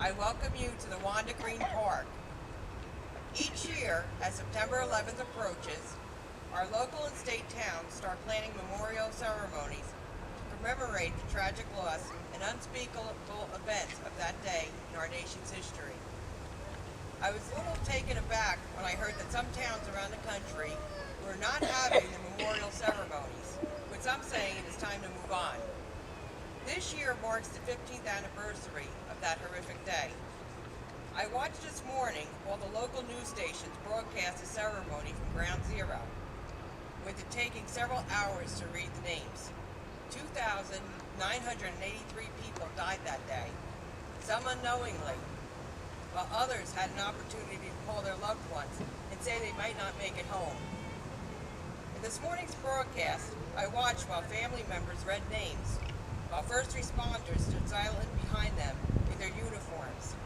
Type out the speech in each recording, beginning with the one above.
I welcome you to the Wanda Green Park. Each year, as September 11th approaches, our local and state towns start planning memorial ceremonies to commemorate the tragic loss and unspeakable events of that day in our nation's history. I was a little taken aback when I heard that some towns around the country were not having the memorial ceremonies, with some saying it is time to move on. This year marks the 15th anniversary of that horrific day. I watched this morning while the local news stations broadcast the ceremony from Ground Zero, with it taking several hours to read the names. 2,983 people died that day, some unknowingly, while others had an opportunity to call their loved ones and say they might not make it home. In this morning's broadcast, I watched while family members read names, while first responders stood silent behind them in their uniforms.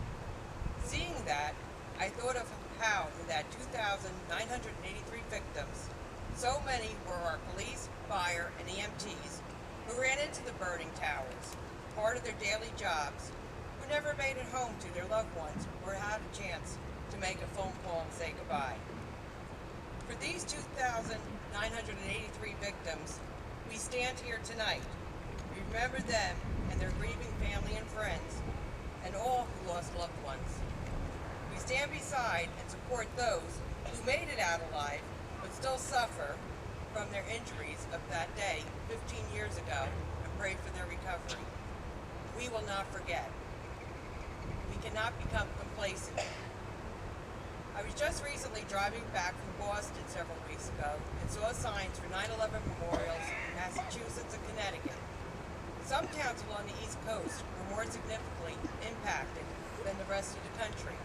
Seeing that, I thought of how in that 2,983 victims, so many were our police, fire, and EMTs who ran into the burning towers, part of their daily jobs, who never made it home to their loved ones or had a chance to make a phone call and say goodbye. For these 2,983 victims, we stand here tonight. We remember them and their grieving family and friends, and all who lost loved ones. We stand beside and support those who made it out alive but still suffer from their injuries of that day 15 years ago and pray for their recovery. We will not forget. We cannot become complacent. I was just recently driving back from Boston several weeks ago and saw signs for 9/11 memorials in Massachusetts and Connecticut. Some towns along the East Coast were more significantly impacted than the rest of the country.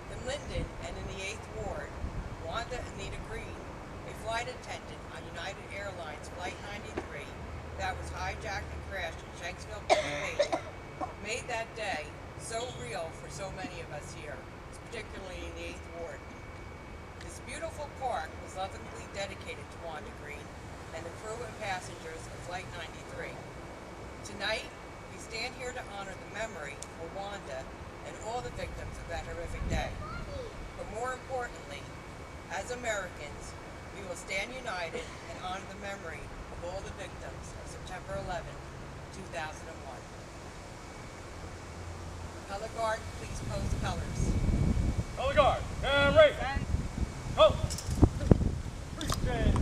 In Linden and in the 8th Ward, Wanda and Nita Green, a flight attendant on United Airlines Flight 93 that was hijacked and crashed in Shanksville, Pennsylvania, made that day so real for so many of us here, particularly in the 8th Ward. This beautiful park was lovingly dedicated to Wanda Green and the crew and passengers of Flight 93. Tonight, we stand here to honor the memory of Wanda and all the victims of that horrific day. But more importantly, as Americans, we will stand united and honor the memory of all the victims of September 11, 2001. Color guard, please pose the colors. Color guard, and ready. Go. Appreciate it.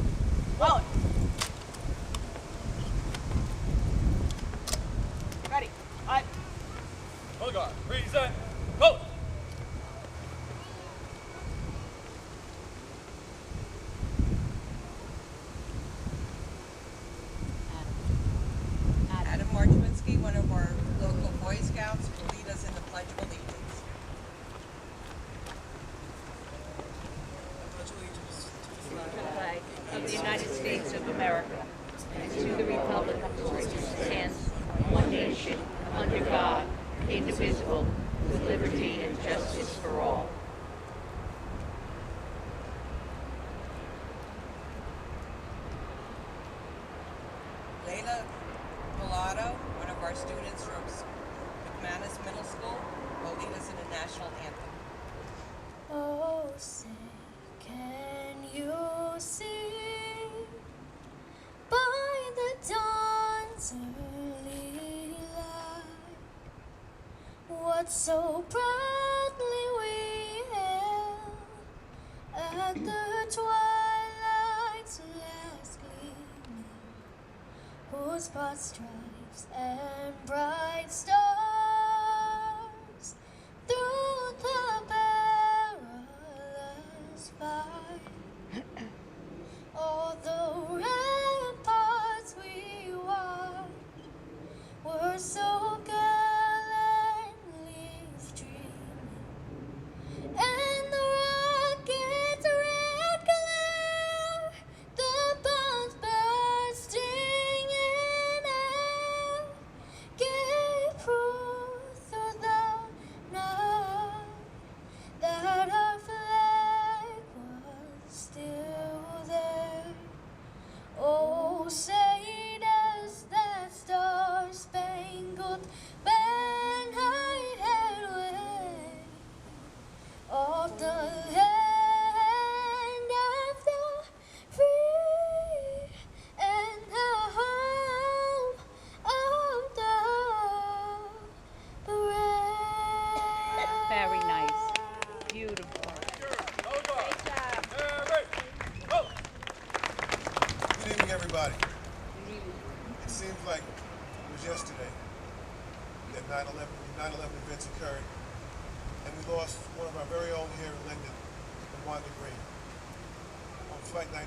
Roll it. Ready. All right. Color guard, present. Go. Adam Marchwinsky, one of our local Boy Scouts, will lead us in the Pledge of Allegiance. To the flag of the United States of America and to the republic for which it stands, one nation, under God, indivisible, with liberty and justice for all. Layla Pilato, one of our students from McManus Middle School, will lead us in the national anthem. Oh, say, can you see by the dawn's early light what so proudly we hailed at the twilight's last gleaming, whose broad stripes and bright stars through the perilous fight, all the ramparts we watched were so gallantly streaming, and the rocket's red glare, the bombs bursting in air, gave proof events occurred, and we lost one of our very own here in Linden, Wanda on Flight 93.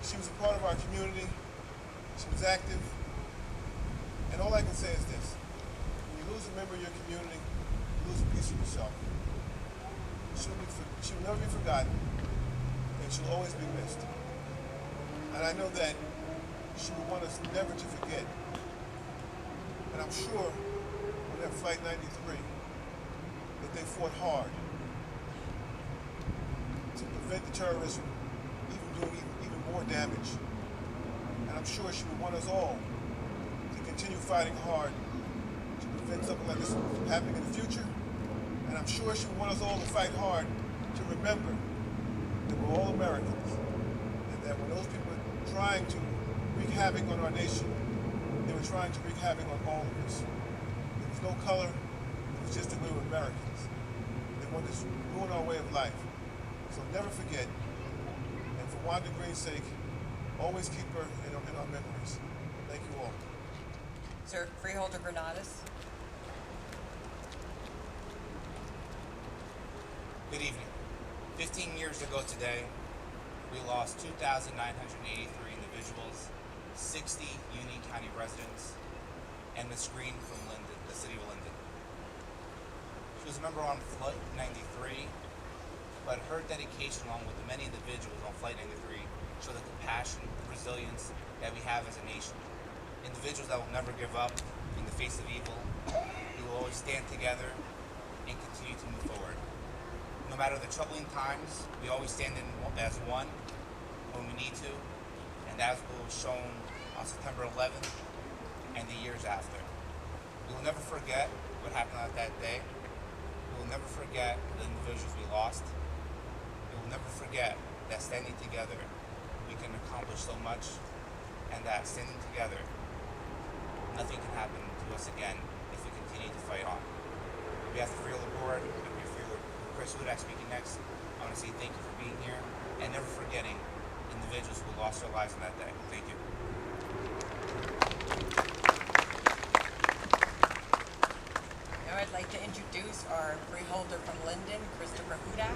She was a part of our community. She was active. And all I can say is this: when you lose a member of your community, you lose a piece of yourself. She'll never be forgotten, and she'll always be missed. And I know that she would want us never to forget. And I'm sure on that Flight 93 that they fought hard to prevent the terrorism even doing even more damage. And I'm sure she would want us all to continue fighting hard to prevent something like this from happening in the future. And I'm sure she would want us all to fight hard to remember that we're all Americans, and that when those people were trying to wreak havoc on our nation, they were trying to wreak havoc on all of us. There was no color, it was just that we were Americans. They wanted to ruin our way of life. So never forget, and for Wanda Green's sake, always keep her in our memories. Thank you all. Sir, Freeholder Granados. Good evening. 15 years ago today, we lost 2,983 individuals, 60 Union County residents, and Miss Green from Linden, the city of Linden. She was a member on Flight 93, but her dedication, along with the many individuals on Flight 93, show the compassion, the resilience that we have as a nation. Individuals that will never give up in the face of evil, who will always stand together and continue to move forward. No matter the troubling times, we always stand in as one when we need to, and that was shown on September 11th and the years after. We will never forget what happened on that day. We will never forget the individuals we lost. We will never forget that standing together, we can accomplish so much, and that standing together, nothing can happen to us again if we continue to fight on. On behalf of the Freeholder Board, Chris Hudak speaking next, I want to say thank you for being here and never forgetting individuals who lost their lives on that day. Thank you. Now I'd like to introduce our freeholder from Linden, Christopher Hudak.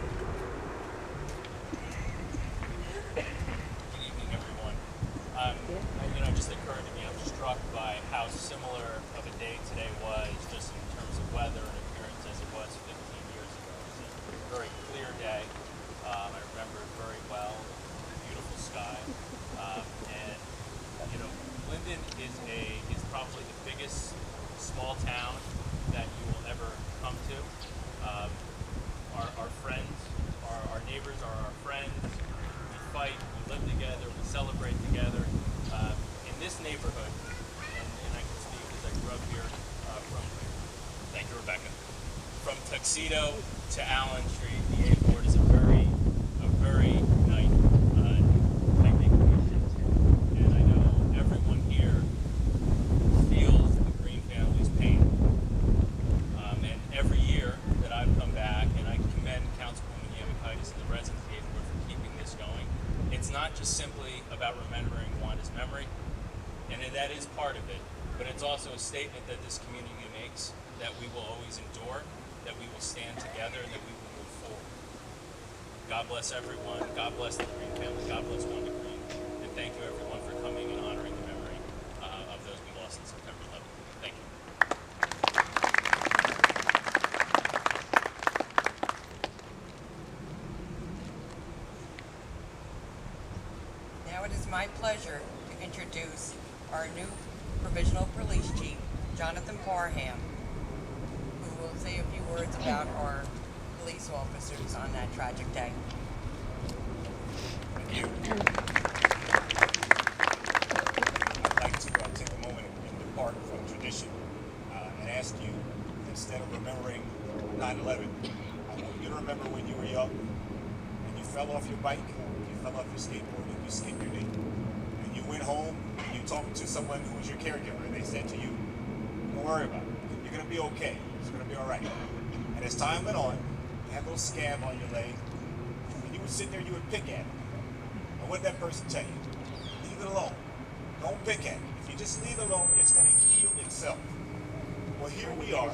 Good evening, everyone. Just occurred to me, I'm struck by how similar of a day today was, just in terms of weather and appearance, as it was 15 years ago. It was a very clear day. I remember it very well. Beautiful sky. Linden is probably the biggest small town that you will ever come to. Our friends, our neighbors are our friends. We fight, we live together, we celebrate together. In this neighborhood, and I can speak because I grew up here thank you, Rebecca, from Tuxedo to Allen Street, the airport is a very nice, tight-knit community. And I know everyone here feels the Green family's pain. And every year that I've come back, and I commend Councilwoman Yamikaitis and the residents of the 8th Ward for keeping this going, it's not just simply about remembering Wanda's memory, and that is part of it, but it's also a statement that this community makes, that we will always endure, that we will stand together, and that we will move forward. God bless everyone. God bless the Green family. God bless Wanda Green. And thank you, everyone, for coming and honoring the memory of those we lost on September 11th. Thank you. Now it is my pleasure to introduce our new Provisional Police Chief, Jonathan Parham, who will say a few words about our police officers on that tragic day. Thank you. I'd like to take a moment and depart from tradition and ask you, instead of remembering 9/11, I want you to remember when you were young and you fell off your bike, you fell off your skateboard, and you skinned your knee. And you went home and you talked to someone who was your caregiver, and they said to you, don't worry about it. You're going to be okay. It's going to be all right. And as time went on, you had a little scab on your leg, and you would sit there, you would pick at it. And what did that person tell you? Leave it alone. Don't pick at it. If you just leave it alone, it's going to heal itself. Well, here we are,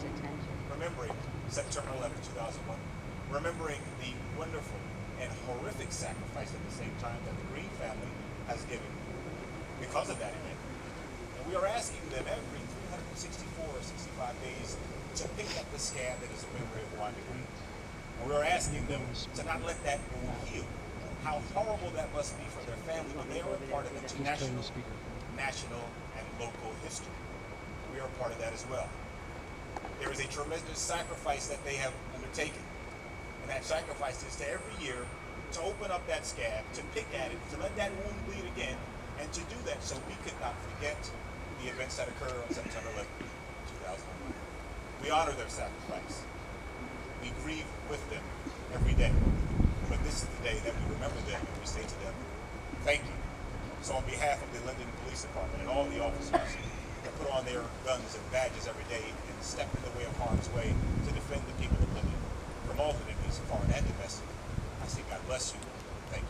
remembering September 11, 2001, remembering the wonderful and horrific sacrifice at the same time that the Green family has given because of that event. And we are asking them every 364 or 65 days to pick up the scab that is a memory of Wanda Green. And we are asking them to not let that wound heal. How horrible that must be for their family when they are a part of international, national, and local history. We are a part of that as well. There is a tremendous sacrifice that they have undertaken. And that sacrifice is to every year to open up that scab, to pick at it, to let that wound bleed again, and to do that so we could not forget the events that occurred on September 11, 2001. We honor their sacrifice. We grieve with them every day. But this is the day that we remember them and we say to them, thank you. So on behalf of the Linden Police Department and all the officers that put on their guns and badges every day and step in the way of harm's way to defend the people of Linden from all enemies, foreign and domestic, I say God bless you. Thank you.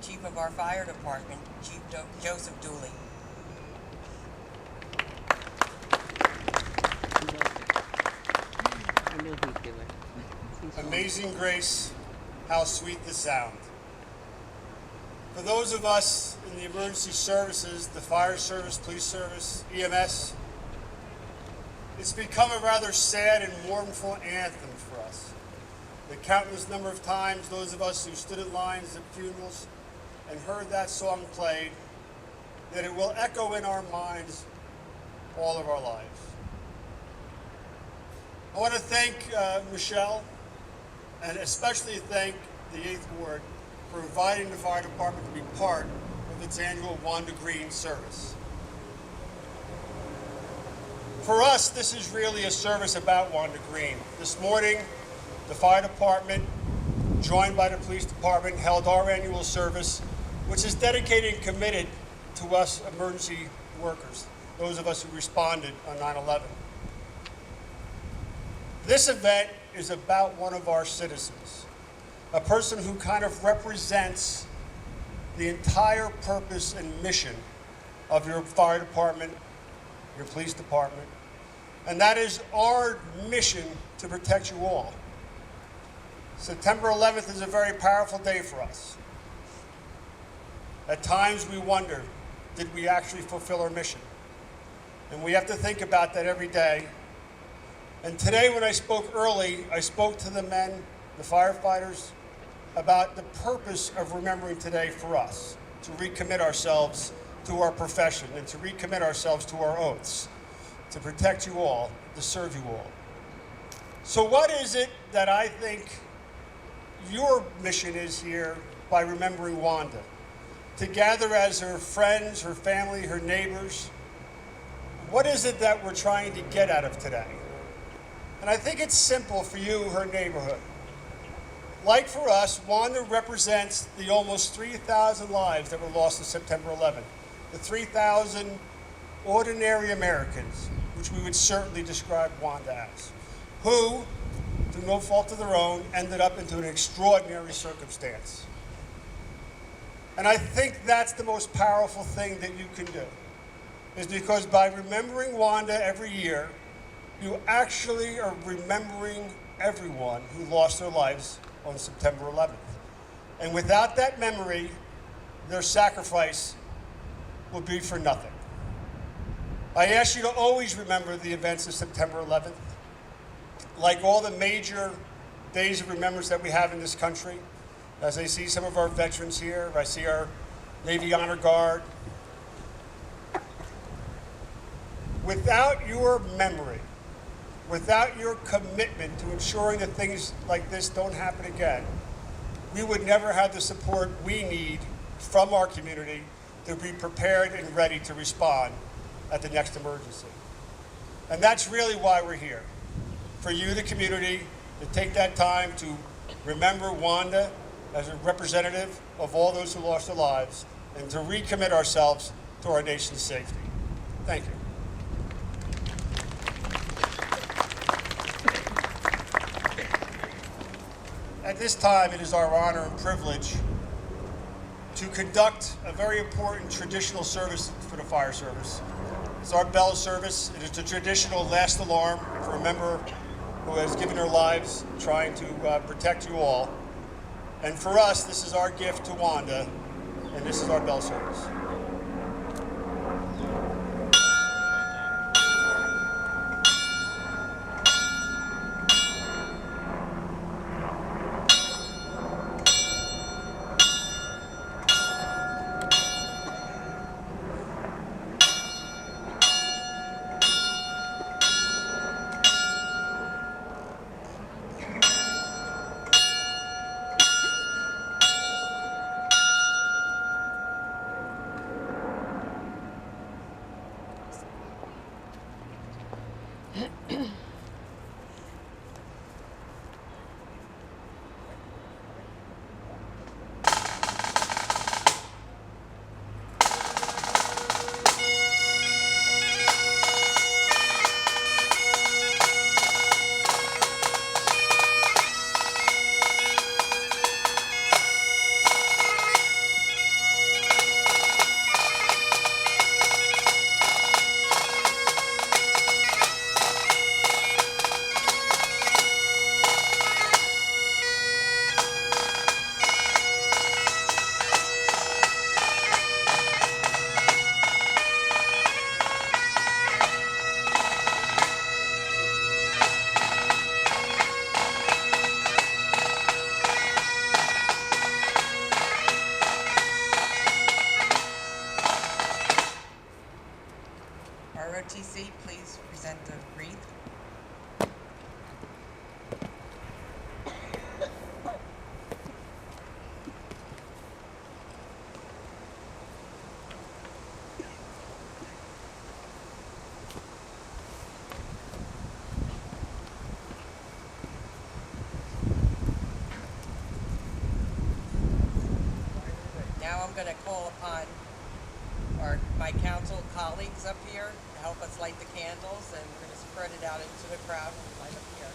Chief of our fire department, Chief Joseph Dooley. I knew he'd do it. Amazing grace, how sweet the sound. For those of us in the emergency services, the fire service, police service, EMS, it's become a rather sad and mournful anthem for us. The countless number of times those of us who stood in lines at funerals and heard that song played, that it will echo in our minds all of our lives. I want to thank Michelle, and especially thank the 8th Ward for inviting the fire department to be part of its annual Wanda Green service. For us, this is really a service about Wanda Green. This morning, the fire department, joined by the police department, held our annual service, which is dedicated and committed to us emergency workers, those of us who responded on 9/11. This event is about one of our citizens, a person who kind of represents the entire purpose and mission of your fire department, your police department, and that is our mission to protect you all. September 11th is a very powerful day for us. At times we wonder, did we actually fulfill our mission? And we have to think about that every day. And today when I spoke early, I spoke to the men, the firefighters, about the purpose of remembering today for us, to recommit ourselves to our profession and to recommit ourselves to our oaths, to protect you all, to serve you all. So what is it that I think your mission is here by remembering Wanda? to gather as her friends, her family, her neighbors. What is it that we're trying to get out of today? And I think it's simple for you, her neighborhood. Like for us, Wanda represents the almost 3,000 lives that were lost on September 11th. The 3,000 ordinary Americans, which we would certainly describe Wanda as, who, through no fault of their own, ended up into an extraordinary circumstance. And I think that's the most powerful thing that you can do, is because by remembering Wanda every year, you actually are remembering everyone who lost their lives on September 11th. And without that memory, their sacrifice will be for nothing. I ask you to always remember the events of September 11th. Like all the major days of remembrance that we have in this country, as I see some of our veterans here, I see our Navy Honor Guard. Without your memory, without your commitment to ensuring that things like this don't happen again, we would never have the support we need from our community to be prepared and ready to respond at the next emergency. And that's really why we're here. For you, the community, to take that time to remember Wanda as a representative of all those who lost their lives, and to recommit ourselves to our nation's safety. Thank you. At this time, it is our honor and privilege to conduct a very important traditional service for the fire service. It's our bell service. It is the traditional last alarm for a member who has given their lives trying to protect you all. And for us, this is our gift to Wanda, and this is our bell service. ROTC, please present the wreath. Now I'm going to call upon my council colleagues up here to help us light the candles, and we're going to spread it out into the crowd and light up here.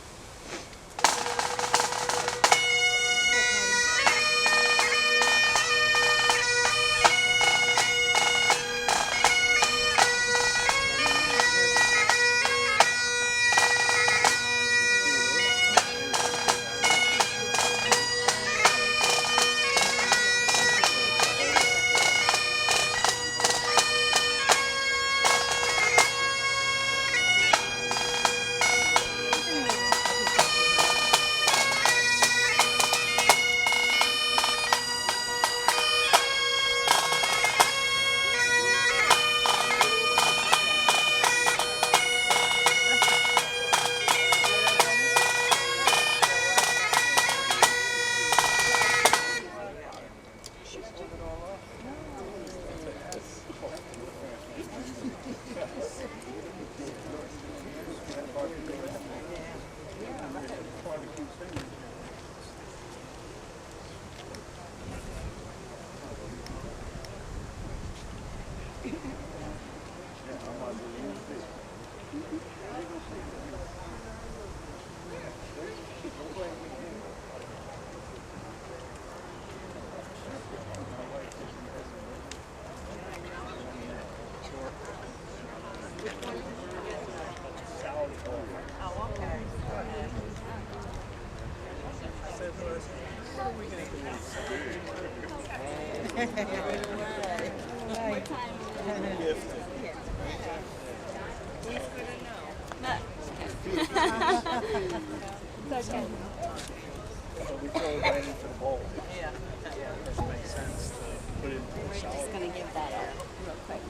We throw it right into the bowl. Yeah. It makes sense to put it into the salad. Just gonna give that up real quick.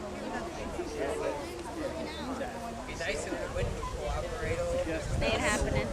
Be nice if the wind would cooperate a little bit. They ain't happening.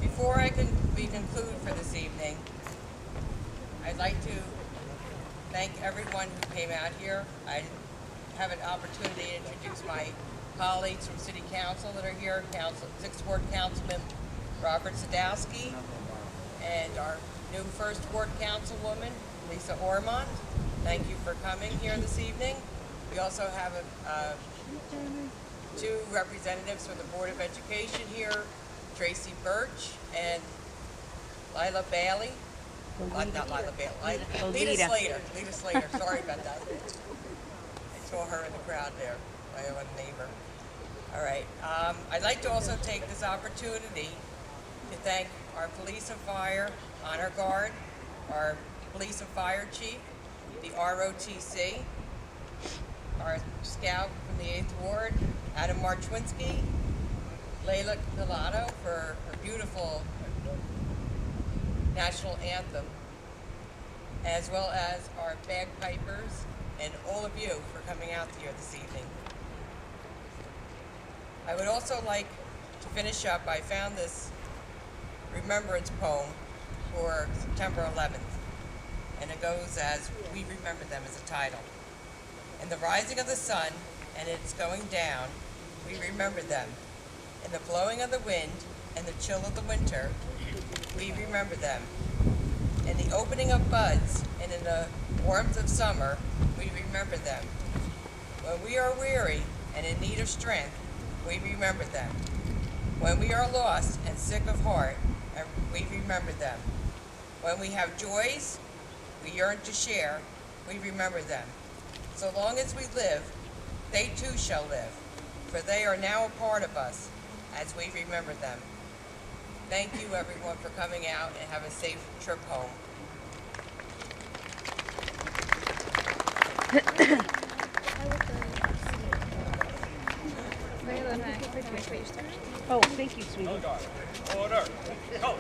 Before we conclude for this evening, I'd like to thank everyone who came out here. I have an opportunity to introduce my colleagues from City Council that are here, 6th Ward Councilman Robert Sadowski, and our new 1st Ward Councilwoman, Lisa Ormond. Thank you for coming here this evening. We also have two representatives from the Board of Education here, Tracy Birch and Lila Bailey. Not Lila Bailey. Lita Slater. Lita Slater. Sorry about that. I saw her in the crowd there, my own neighbor. All right. I'd like to also take this opportunity to thank our police and fire honor guard, our police and fire chief, the ROTC, our scout from the 8th Ward, Adam Marchwinski, Layla Pilato for her beautiful national anthem, as well as our bagpipers and all of you for coming out here this evening. I would also like to finish up. I found this remembrance poem for September 11th, and it goes as "We remember them" as a title. In the rising of the sun and its going down, we remember them. In the blowing of the wind and the chill of the winter, we remember them. In the opening of buds and in the warmth of summer, we remember them. When we are weary and in need of strength, we remember them. When we are lost and sick of heart, we remember them. When we have joys we yearn to share, we remember them. So long as we live, they too shall live, for they are now a part of us as we remember them. Thank you everyone for coming out, and have a safe trip home. Oh, thank you, sweetie. Order. Go.